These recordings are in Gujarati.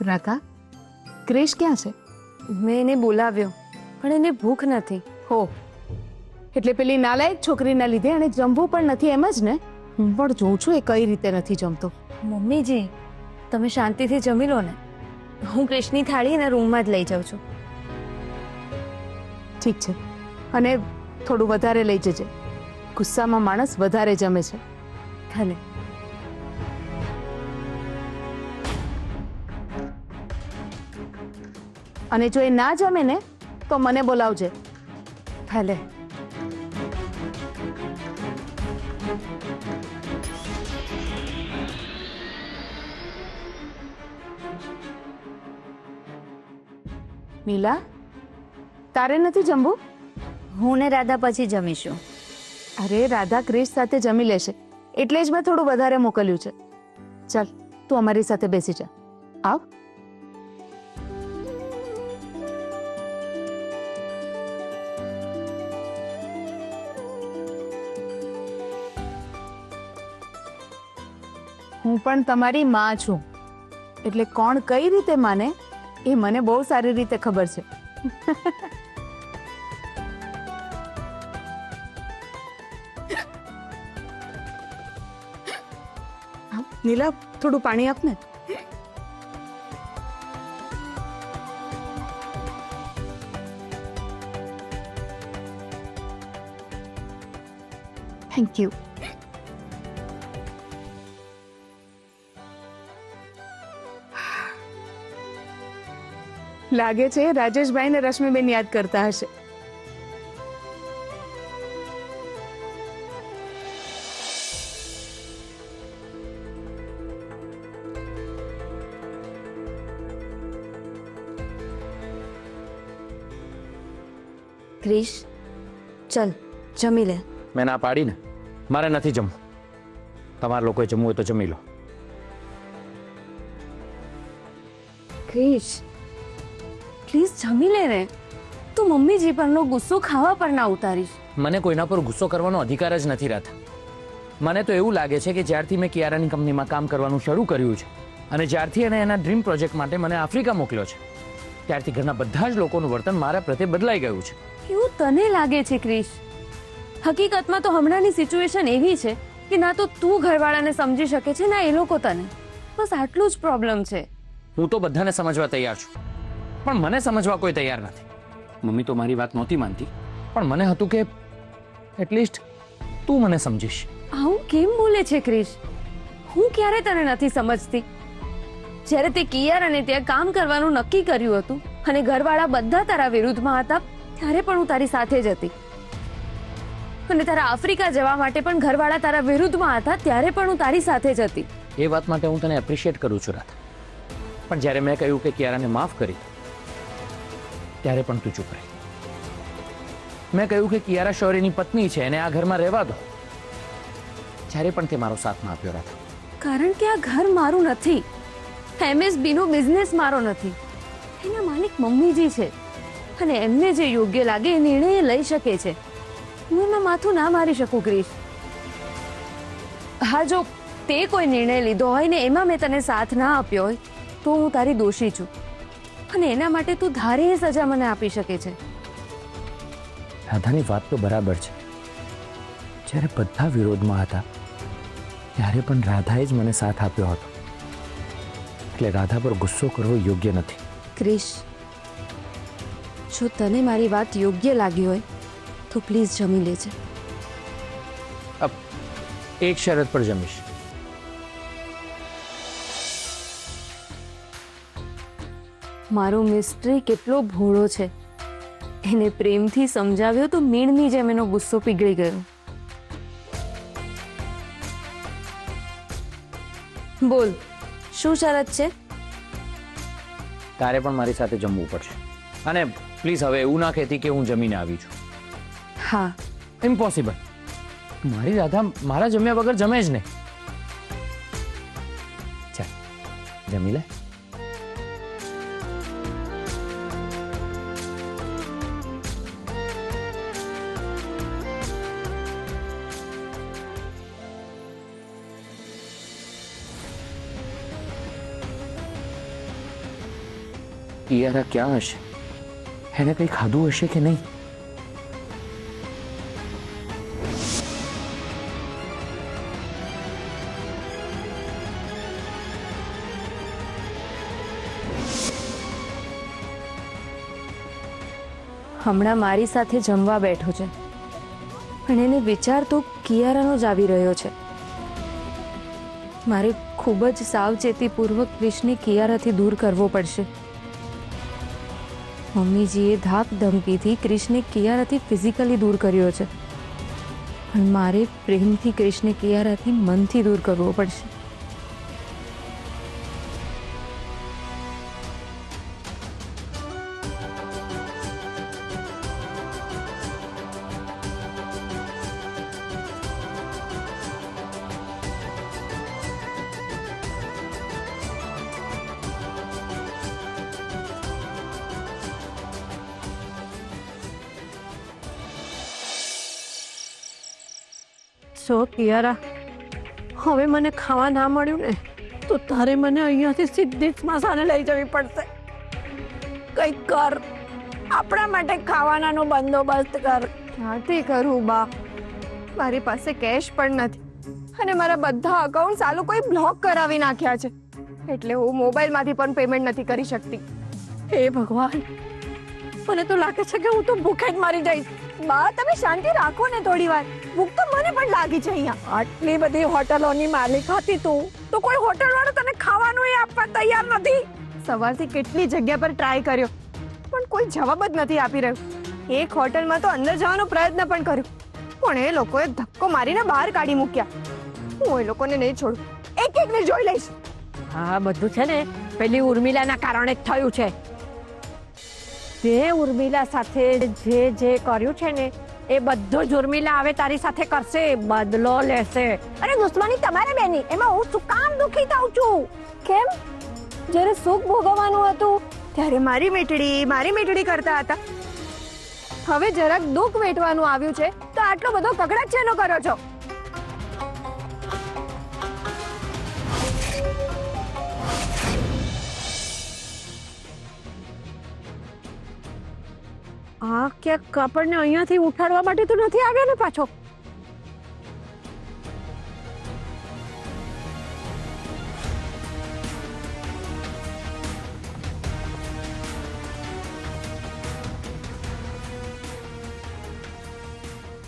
રાધા, ક્રિશ ક્યાં છે? મેં એને બોલાવ્યો પણ એને ભૂખ નથી. હો, એટલે પેલી નાલાયક છોકરીના લીધે એને જમવું પણ નથી, એમ જ ને? હું પણ જોઉં છું એ કઈ રીતે નથી જમતો. મમ્મીજી, તમે શાંતિથી જમી લો ને. હું ક્રિશની થાળી એના રૂમમાં જ લઈ જાઉં છું. ઠીક છે, અને થોડું વધારે લઈ જજે. ગુસ્સામાં માણસ વધારે જમે છે. ભલે. અને જો એ ના જમે ને તો મને બોલાવજે. ભલે. નીલા, તારે નથી જમવું? હું ને રાધા પછી જમીશું. અરે, રાધા ક્રિશ સાથે જમી લેશે એટલે જ મેં થોડું વધારે મોકલ્યું છે. ચાલ, તું અમારી સાથે બેસી જા. આવ. હું પણ તમારી માં છું, એટલે કોણ કઈ રીતે માને એ મને બહુ સારી રીતે ખબર છે. નીલા, થોડું પાણી આપ ને. Thank you. લાગે છે રાજેશભાઈ ને રશ્મિબેન યાદ કરતા હશે. ક્રિશ, ચલ જમી લે. મેં ના પાડી ને, મારે નથી જમવું. તમારે લોકોએ જમવું હોય તો જમી લો. ક્રિશ, પ્લીઝ જમી લે ને. તું મમ્મીજી પરનો ગુસ્સો ખાવા પર ના ઉતારીશ. મને કોઈના પર ગુસ્સો કરવાનો અધિકાર જ નથી રહેતા. મને તો એવું લાગે છે કે જ્યારથી મેં કિયારાની કંપનીમાં કામ કરવાનું શરૂ કર્યું છે અને જ્યારથી એને એના ડ્રીમ પ્રોજેક્ટ માટે મને આફ્રિકા મોકલ્યો છે, ત્યારથી ઘરના બધા જ લોકોનું વર્તન મારા પ્રત્યે બદલાઈ ગયું છે. એવું તને લાગે છે ક્રિશ? હકીકતમાં તો હમણાંની સિચ્યુએશન એવી છે કે ના તો તું ઘરવાળાને સમજી શકે છે ના એ લોકો તને. બસ આટલું જ પ્રોબ્લેમ છે. હું તો બધાને સમજવા તૈયાર છું, પણ મને સમજવા કોઈ તૈયાર નથી. મમ્મી તો મારી વાત નહોતી માનતી, પણ મને હતું કે એટલીસ્ટ તું મને સમજીશ. આવું કેમ બોલે છે ક્રિશ? હું ક્યારે તને નથી સમજતી? જ્યારે તે કિયારાને ત્યાં કામ કરવાનું નક્કી કર્યું હતું અને ઘરવાળા બધા તારા વિરુદ્ધમાં હતા, ત્યારે પણ હું તારી સાથે જ હતી. અને તારા આફ્રિકા જવા માટે પણ ઘરવાળા તારા વિરુદ્ધમાં હતા, ત્યારે પણ હું તારી સાથે જ હતી. એ વાત માટે હું તને એપ્રિશિએટ કરું છું રાધા, પણ જ્યારે મેં કહ્યું કે કિયારાને માફ કરી, ત્યારે પણ તું ચૂપ રહી. મેં કહ્યું કે કિયારા શૌર્યની પત્ની છે અને આ ઘરમાં રહેવા દો, જ્યારે પણ તે મારો સાથ ના આપ્યો રાધા. કારણ કે આ ઘર મારું નથી, MSB નો બિઝનેસ મારો નથી. એના માલિક મમ્મીજી છે અને એમને જે યોગ્ય લાગે એ નિર્ણય એ લઈ શકે છે. હું એમાં માથું ના મારી શકું ક્રિશ. હા, જો તે કોઈ નિર્ણય લીધો હોય ને એમાં મેં તને સાથ ના આપ્યો હોય તો હું તારી દોષી છું અને એના માટે તું ધારે એ સજા મને આપી શકે છે. રાધાની વાત તો બરાબર છે. જ્યારે બધા વિરોધમાં હતા ત્યારે પણ રાધાએ જ મને સાથ આપ્યો હતો, એટલે રાધા પર ગુસ્સો કરવો યોગ્ય નથી. ક્રિશ, જો તને મારી વાત યોગ્ય લાગી હોય તો પ્લીઝ જમી લેજે. એક શરત પર જમીશ. મારો મિસ્ટ્રી કેટલો ભોળો છે. એને પ્રેમથી સમજાવ્યો તો મીણની જેમ એનો ગુસ્સો પીગળી ગયો. બોલ, શું શરત છે? તારે પણ મારી સાથે જમવું પડશે. અને પ્લીઝ હવે એવું ના કહેતી કે હું જમીને આવી છું. હા. ઇમ્પોસિબલ. મારી રાધા મારા જમ્યા વગર જમે જ નહીં. ચાલ જમી લે. કિયારા ક્યાં હશે? એને કંઈ ખાધું હશે કે નહીં? હમણાં મારી સાથે જમવા બેઠો છે, પણ એને વિચાર તો કિયારાનો જ આવી રહ્યો છે. મારે ખૂબ જ સાવચેતીપૂર્વક ક્રિશને કિયારાથી દૂર કરવો પડશે. મમ્મીજીએ ધાક ધમકીથી ક્રિશને કિયારાથી ફિઝિકલી દૂર કર્યો છે, પણ મારે પ્રેમથી ક્રિશને કિયારાથી મનથી દૂર કરવો પડશે. સો કિયારા, હવે મને ખાવા ના મળ્યું ને તો તારે મને અહીંયાથી સીધી જ સ્મશાને લઈ જવી પડશે. કંઈક કર, આપણા માટે ખાવાનાનો બંદોબસ્ત કર. ક્યાંથી કરું બા? મારી પાસે કેશ પણ નથી અને મારા બધા અકાઉન્ટ્સ આ લોકોએ બ્લોક કરાવી નાખ્યા છે, એટલે હું મોબાઈલમાંથી પણ પેમેન્ટ નથી કરી શકતી. હે ભગવાન, મને તો લાગે છે કે હું તો ભૂખે જ મારી જઈશ. બા તમે શાંતિ રાખો ને થોડી વાર, ભૂખ તો મને પણ લાગી છે અહીંયા. આટલી બધી હોટલોની માલિક હતી તું, તો કોઈ હોટલ વાળો તને ખાવાનું આપવા તૈયાર નથી. સવારથી કેટલી જગ્યા પર ટ્રાય કર્યો પણ કોઈ જવાબ જ નથી આપી રહ્યું. એક હોટલમાં તો અંદર જવાનો પ્રયત્ન પણ કર્યો, પણ એ લોકોએ ધક્કો મારીને બહાર કાઢી મૂક્યા. હું એ લોકોને નહીં છોડું, એક એકને જોઈ લઈશ. હા, બધું છે ને પેલી ઉર્મિલાના કારણે જ થયું છે. તે ઉર્મિલા સાથે જે કર્યું છે ને એ બધું જ ઉર્મિલા હવે તારી સાથે કરશે, બદલો લેશે. અરે દુશ્મની તમારે બેની, એમાં હું શું કામ દુખી થાઉં છું? કેમ? જ્યારે સુખ ભોગવવાનું હતું ત્યારે મારી મીઠડી કરતા હતા. હવે જરાક દુઃખ વેઠવાનું આવ્યું છે તો આટલો બધો કકડાટ શેનો કરો છો? આ ક્યાંક આપણને અહીંયાથી ઉઠાડવા માટે તો નથી આવ્યો ને પાછો?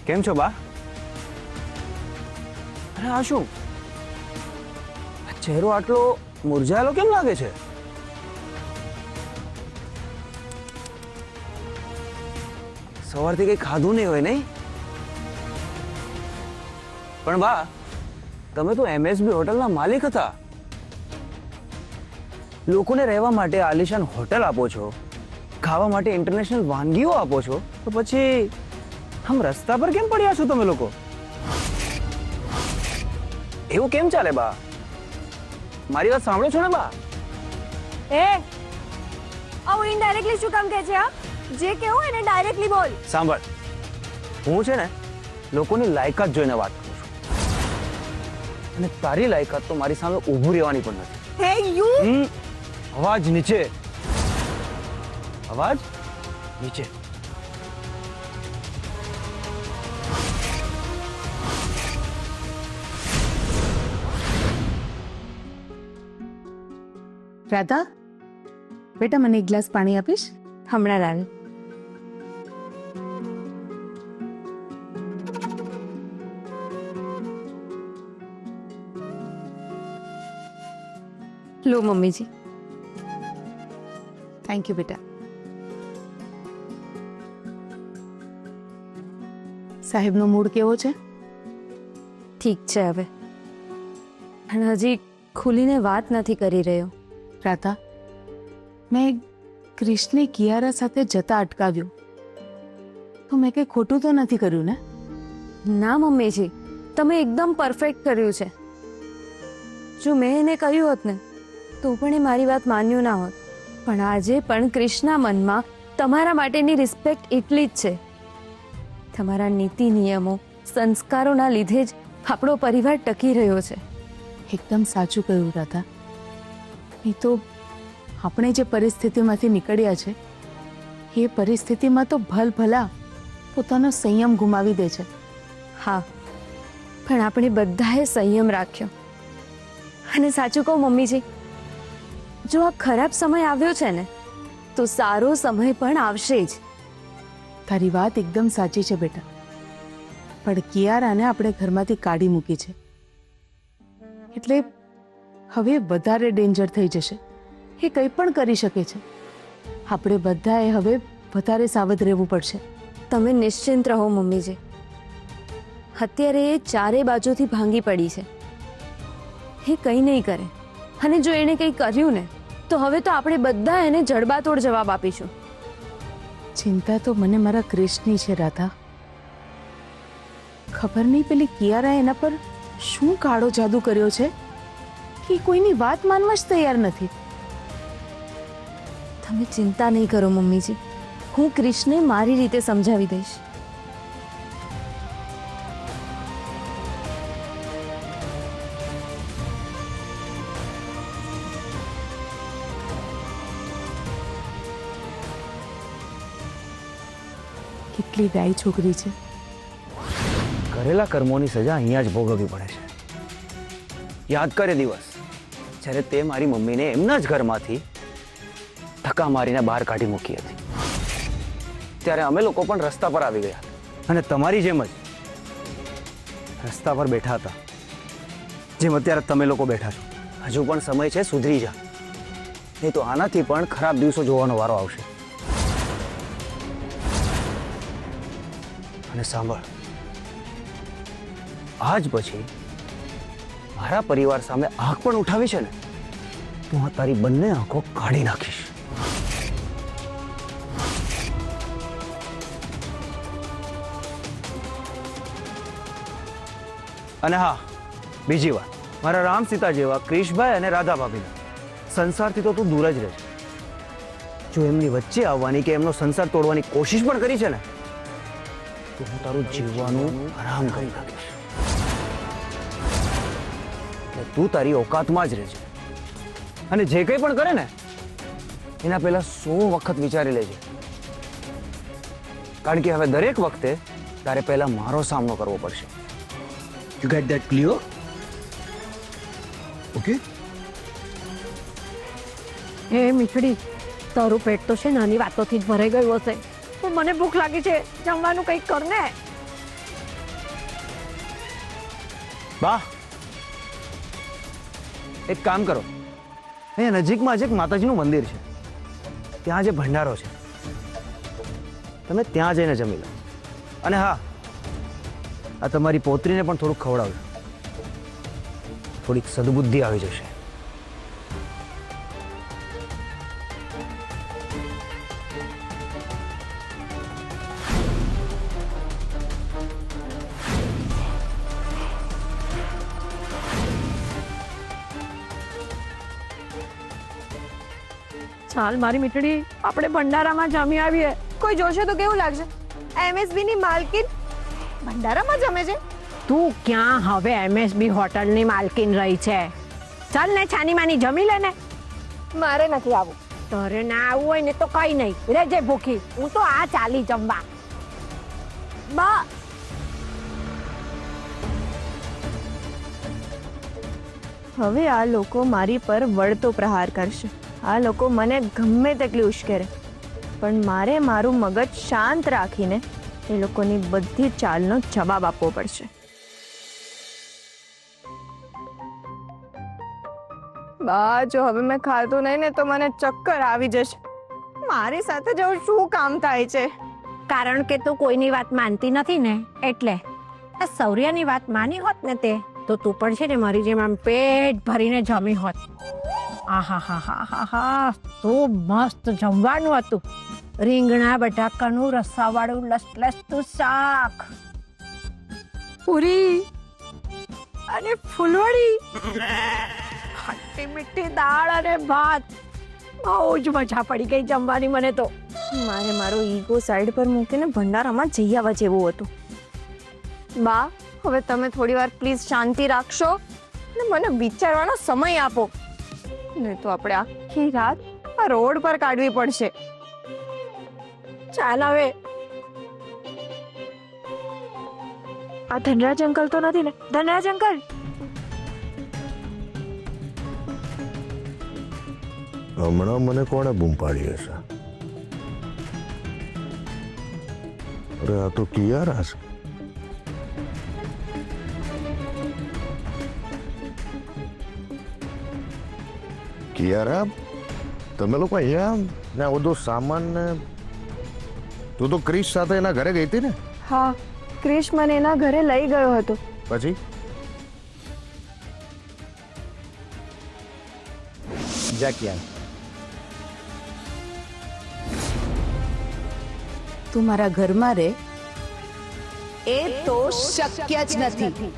કેમ છો બા? અરે આ શું, આ ચહેરો આટલો મુરઝાયેલો કેમ લાગે છે? સવારથી કઈ ખાધું નહીં હોય નહીં? પણ બા, તમે તો MSB હોટલના માલિક હતા. લોકોને રહેવા માટે આલિશાન હોટલ આપો છો, ખાવા માટે ઇન્ટરનેશનલ વાનગીઓ આપો છો, તો પછી આમ રસ્તા પર કેમ પડ્યા છો તમે લોકો? એવું કેમ ચાલે બા? મારી વાત સાંભળો છો ને બા? આવું ઇનડાયરેક્ટલી શું કામ કહે છે? જે કેવું એને ડાયરેક્ટલી બોલ. સાંભળ, હું છે ને લોકોની લાયકાત જોઈને વાત કરું છું, અને તારી લાયકાત તો મારી સામે ઊભું રહેવાની પણ નથી. હે યુ! અવાજ નીચે, અવાજ નીચે. રાધા, બેટા મને એક ગ્લાસ પાણી આપીશ? હમણાં લાવી. લો મમ્મીજી. થેન્ક યુ બેટા. સાહેબનો મૂડ કેવો છે? ઠીક છે હવે, પણ હજી ખુલીને વાત નથી કરી રહ્યો. રાધા, મેં ક્રિશને કિયારા સાથે જતા અટકાવ્યો, તો મેં કંઈ ખોટું તો નથી કર્યું ને? ના મમ્મીજી, તમે એકદમ પરફેક્ટ કર્યું છે. જો મેં એને કહ્યું હોત ને તો પણ એ મારી વાત માન્યું ના હોત. પણ આજે પણ ક્રિશના મનમાં તમારા માટેની રિસ્પેક્ટ એટલી જ છે. તમારા નીતિ નિયમો, સંસ્કારોના લીધે જ આપણો પરિવાર ટકી રહ્યો છે. એકદમ સાચું કહ્યું રાધા. નહીં તો આપણે જે પરિસ્થિતિમાંથી નીકળ્યા છે એ પરિસ્થિતિમાં તો ભલભલા પોતાનો સંયમ ગુમાવી દે છે. હા, પણ આપણે બધાએ સંયમ રાખ્યો. અને સાચું કહું મમ્મીજી, જો આ ખરાબ સમય આવ્યો છે ને તો સારો સમય પણ આવશે જ. તારી વાત એકદમ સાચી છે બેટા, પણ કિયારાને આપણે ઘરમાંથી કાઢી મૂકી છે એટલે હવે વધારે ડેન્જર થઈ જશે. એ કંઈ પણ કરી શકે છે. આપણે બધાએ હવે વધારે સાવધ રહેવું પડશે. તમે નિશ્ચિંત રહો મમ્મીજી. અત્યારે એ ચારે બાજુથી ભાંગી પડી છે. એ કંઈ નહીં કરે, અને જો એણે કંઈ કર્યું ને તો હવે તો આપણે બધા એને જડબાતોડ જવાબ આપીશું. ચિંતા તો મને મારા ક્રિશની છે રાધા. ખબર નહીં પેલી કિયારા એના પર શું કાળો જાદુ કર્યો છે કે કોઈની વાત માનવા જ તૈયાર નથી. તમે ચિંતા નહીં કરો મમ્મીજી, હું ક્રિશને મારી રીતે સમજાવી દઈશ. કેટલી ડાઈ છોકરી છે. કરેલા કર્મોની સજા અહીંયા જ ભોગવવી પડે છે. યાદ કરે દિવસ જ્યારે તે મારી મમ્મીને એમના જ ઘરમાંથી ધક્કા મારીને બહાર કાઢી મૂકી હતી. ત્યારે અમે લોકો પણ રસ્તા પર આવી ગયા અને તમારી જેમ જ રસ્તા પર બેઠા હતા, જેમ અત્યારે તમે લોકો બેઠા છો. હજુ પણ સમય છે, સુધરી જા, નહીં તો આનાથી પણ ખરાબ દિવસો જોવાનો વારો આવશે. અને સાંભળ, આજ પછી મારા પરિવાર સામે આંખ પણ ઉઠાવી છે ને તો હું તારી બંને આંખો કાઢી નાખીશ. અને હા, બીજી વાત, મારા રામ સીતા જેવા ક્રિશભાઈ અને રાધા ભાભીના સંસારથી તો તું દૂર જ રહેજે. જો એમની વચ્ચે આવવાની કે એમનો સંસાર તોડવાની કોશિશ પણ કરી છે ને તો હું તારું જીવવાનું આરામ કરી નાખીશ. એટલે તું તારી ઓકાતમાં જ રહેજે અને જે કંઈ પણ કરે ને એના પહેલા 100 વખત વિચારી લેજે, કારણ કે હવે દરેક વખતે તારે પહેલા મારો સામનો કરવો પડશે. You get that clear? Okay? એ મીઠડી, તારું પેટ તો છે નાની વાતોથી જ ભરાઈ ગયું હશે. પણ મને ભૂખ લાગી છે, જમવાનું કંઈક કર ને. બા, એક કામ કરો, અહીંયા નજીકમાં જ એક માતાજીનું મંદિર છે, ત્યાં જે ભંડારો છે તમે ત્યાં જઈને જમી લો. અને હા, આ તમારી પોત્રીને પણ થોડુંક ખવડાવજો, થોડીક સદબુદ્ધિ આવી જશે. ચાલ મારી મીઠડી, આપણે ભંડારામાં જમી આવીએ. કોઈ જોશે તો કેવું લાગશે? એમએસબી ની માલકીન ભંડારામાં જમે છે. તું ક્યાં હવે MSB હોટલની માલકીન રહી છે? ચાલ ને છાની માની જમી લે ને. મારે નથી આવું. તારે ના આવું હોય ને તો કઈ નહીં, રહેજે ભૂખી. હું તો આ ચાલી જમવા. બા, હવે આ લોકો મારી પર વળતો પ્રહાર કરશે. આ લોકો મને ગમે તેટલી ઉશ્કેરે, પણ મારે મારું મગજ શાંત રાખીને એ લોકોની બધી ચાલનો જવાબ આપવો પડશે. બા, જો હવે મેં ખાધું નહીં ને તો મને ચક્કર આવી જશે. મારી સાથે જવું શું કામ થાય છે? કારણ કે તું કોઈની વાત માનતી નથી ને એટલે. આ સૌર્યાની વાત માની હોત ને તે તો તું પણ છે ને મારી જેમ આમ પેટ ભરીને જમી હોત. આહાહાહાહા, શું મસ્ત જમવાનું હતું. રીંગણા બટાકાનું રસાવાળું લસલસતું શાક, પૂરી અને ફૂલવડી, ખટ્ટી મીઠી દાળ અને ભાત. બહુ જ મજા પડી ગઈ જમવાની મને તો. મારે મારો ઈગો સાઈડ પર મૂકીને ભંડારામાં જઈ આવવા જેવું હતું. બા, હવે તમે થોડી વાર પ્લીઝ શાંતિ રાખશો અને મને વિચારવાનો સમય આપો, નહીં તો આપણે આખી રાત આ રોડ પર કાઢવી પડશે. ચાલ હવે. આ ધનરાજ અંકલ તો નથી ને? ધનરાજ અંકલ, હમણાં મને કોણે બૂમ પાડી હશે? અરે આ તો કિયારા છે. કિયારા, તમે લોકો અહીંયા ને આ બધો સામાન ને તું તો ક્રિશ સાથે એના ઘરે ગઈ હતી ને? હા, ક્રિશ મને એના ઘરે લઈ ગયો હતો. પછી જા કિયારા. તું મારા ઘરમાં રહે એ તો શક્ય જ નથી.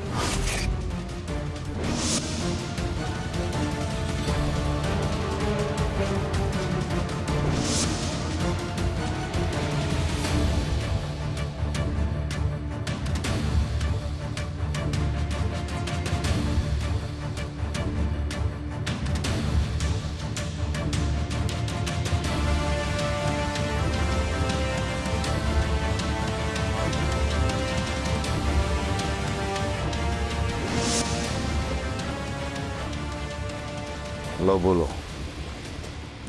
લો બોલો,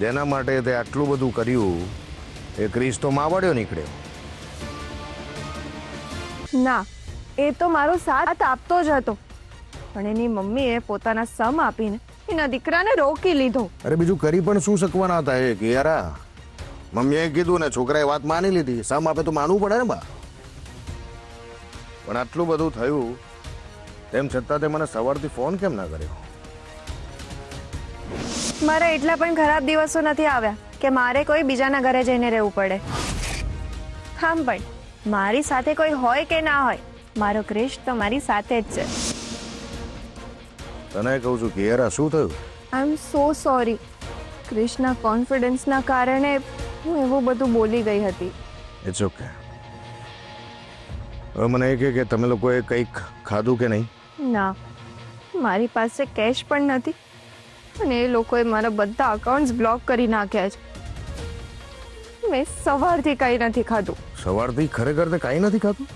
જેના માટે તે આટલું બધું કર્યું એ ક્રિશ તો માવડ્યો નીકળ્યો. ના, એ તો મારો સાથ આપતો જ હતો, પણ એની મમ્મીએ પોતાના સમ આપીને એના દીકરાને રોકી લીધો. અરે બીજું કરી પણ શું શકવાના હતા એ કિયારા? મમ્મીએ કીધું ને છોકરાએ વાત માની લીધી. સમ આપે તો માનવું પડે ને બા. પણ આટલું બધું થયું તેમ છતાં તે મને સવારથી ફોન કેમ ના કર્યો? મારા એટલા પણ ખરાબ દિવસો નથી આવ્યા કે મારે કોઈ બીજાના ઘરે જઈને રહેવું પડે. આમ પણ મારી સાથે કોઈ હોય કે ના હોય, મારો ક્રિશ તો મારી સાથે જ છે. તને કહું છું કિયારા, શું થયું? આઈ એમ સો સોરી. ક્રિશના કોન્ફિડન્સના કારણે હું એવું બધું બોલી ગઈ હતી. It's okay. હવે મને એ કે તમે લોકોએ કંઈક ખાધું કે નહીં? ના, મારી પાસે કેશ પણ નથી અને એ લોકોએ મારા બધા અકાઉન્ટ્સ બ્લોક કરી નાખ્યા છે. મેં સવારથી કંઈ નથી ખાધું. સવારથી ખરેખર તે કાંઈ નથી ખાધું?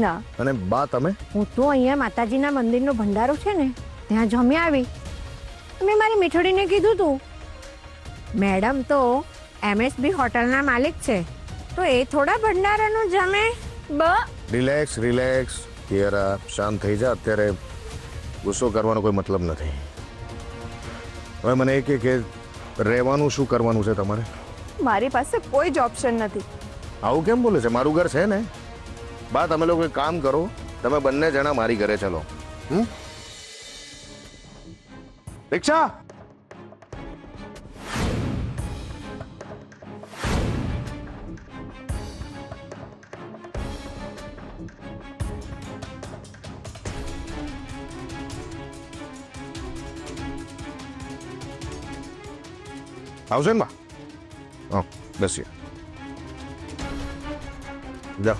ના. અને બા તમે? હું તો અહીંયા માતાજીના મંદિરનો ભંડારો છે ને ત્યાં જમી આવી. મેં મારી મીઠડીને કીધું તું, મેડમ તો MSB હોટલના માલિક છે, તો એ થોડા ભંડારાનું જમે. રિલેક્સ રિલેક્સ કિયારા, શાંત થઈ જા. અત્યારે ગુસ્સો કરવાનો કોઈ મતલબ નથી. હવે મને એ કે રહેવાનું શું કરવાનું છે તમારે? મારી પાસે કોઈ જ ઓપ્શન નથી. આવું કેમ બોલે છે? મારું ઘર છે ને બા. તમે લોકો એક કામ કરો, તમે બંને જણા મારી ઘરે ચલો. રિક્ષા! આવશે ને બા? હા, બેસીએ. જાઓ.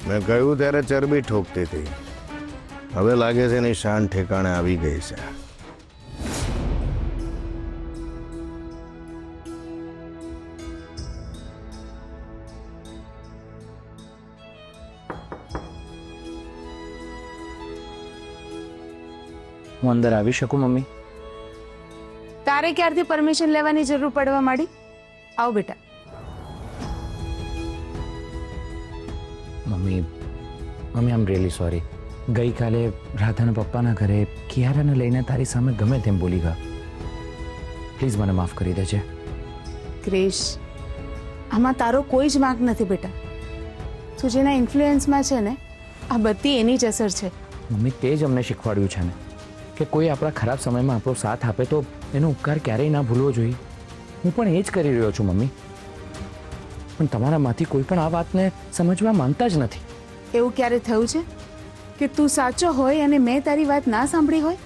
મેં કહ્યું ત્યારે ચરબી ઠોકતી હતી, હવે લાગે છે એની શાન ઠેકાણે આવી ગઈ છે. હું અંદર આવી શકું મમ્મી? તારે ક્યારથી પરમિશન લેવાની જરૂર પડવા માંડી? આવ બેટા. Mummy I am really sorry. ગઈકાલે રાધાના પપ્પાના ઘરે કિયારાને લઈને તારી સામે ગમે તેમ બોલી ગયા. પ્લીઝ મને માફ કરી દેજે. ક્રિશ, આમાં તારો કોઈ જ વાંક નથી બેટા. તું જેના ઇન્ફ્લુઅન્સમાં છે ને, આ બધી એની જ અસર છે. મમ્મી તે જ અમને શીખવાડ્યું છે ને કે કોઈ આપણા ખરાબ સમયમાં આપણો સાથ આપે તો એનો ઉપકાર ક્યારેય ના ભૂલવો જોઈએ. હું પણ એ જ કરી રહ્યો છું મમ્મી. પણ તમારામાંથી કોઈ પણ આ વાતને સમજવા માંગતા જ નથી. એવું ક્યારે થયું છે કે તું સાચો હોય અને મેં તારી વાત ના સાંભળી હોય?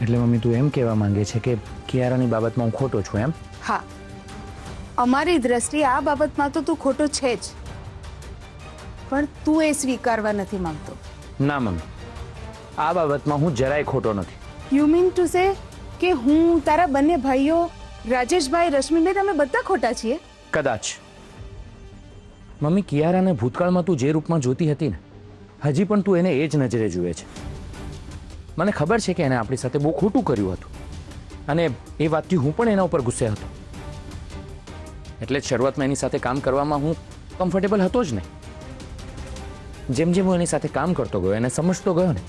એટલે મમ્મી તું એમ કહેવા માંગે છે કે કિયારાની બાબતમાં હું ખોટો છું એમ? હા, અમારી દ્રષ્ટિએ આ બાબતમાં તો તું ખોટો છે જ, પણ તું એ સ્વીકારવા નથી માંગતો. ના મમ્મી, આ બાબતમાં હું જરાય ખોટો નથી. યુ મીન ટુ સે કે હું, તારા બંને ભાઈઓ, રાજેશભાઈ, રશ્મિનભાઈ, તમે બધા ખોટા છીએ? કદાચ. મમ્મી, કિયારાને ભૂતકાળમાં તું જે રૂપમાં જોતી હતી ને, હજી પણ તું એને એ જ નજરે જુએ છે. મને ખબર છે કે એને આપણી સાથે બહુ ખોટું કર્યું હતું, અને એ વાતથી હું પણ એના ઉપર ગુસ્સે હતો. એટલે જ શરૂઆતમાં એની સાથે કામ કરવામાં હું કમ્ફર્ટેબલ હતો જ નહીં. જેમ જેમ હું એની સાથે કામ કરતો ગયો, એને સમજતો ગયો ને,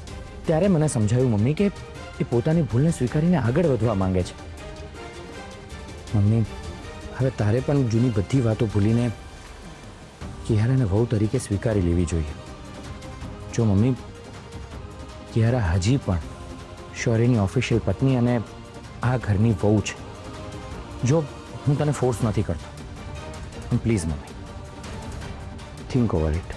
ત્યારે મને સમજાયું મમ્મી કે એ પોતાની ભૂલને સ્વીકારીને આગળ વધવા માંગે છે. મમ્મી, હવે તારે પણ જૂની બધી વાતો ભૂલીને કિયારાને વહુ તરીકે સ્વીકારી લેવી જોઈએ. જો મમ્મી, કિયારા હજી પણ શૌર્યની ઓફિશિયલ પત્ની અને આ ઘરની વહુ છે. જો હું તને ફોર્સ નથી કરતો, please mummy, think over it.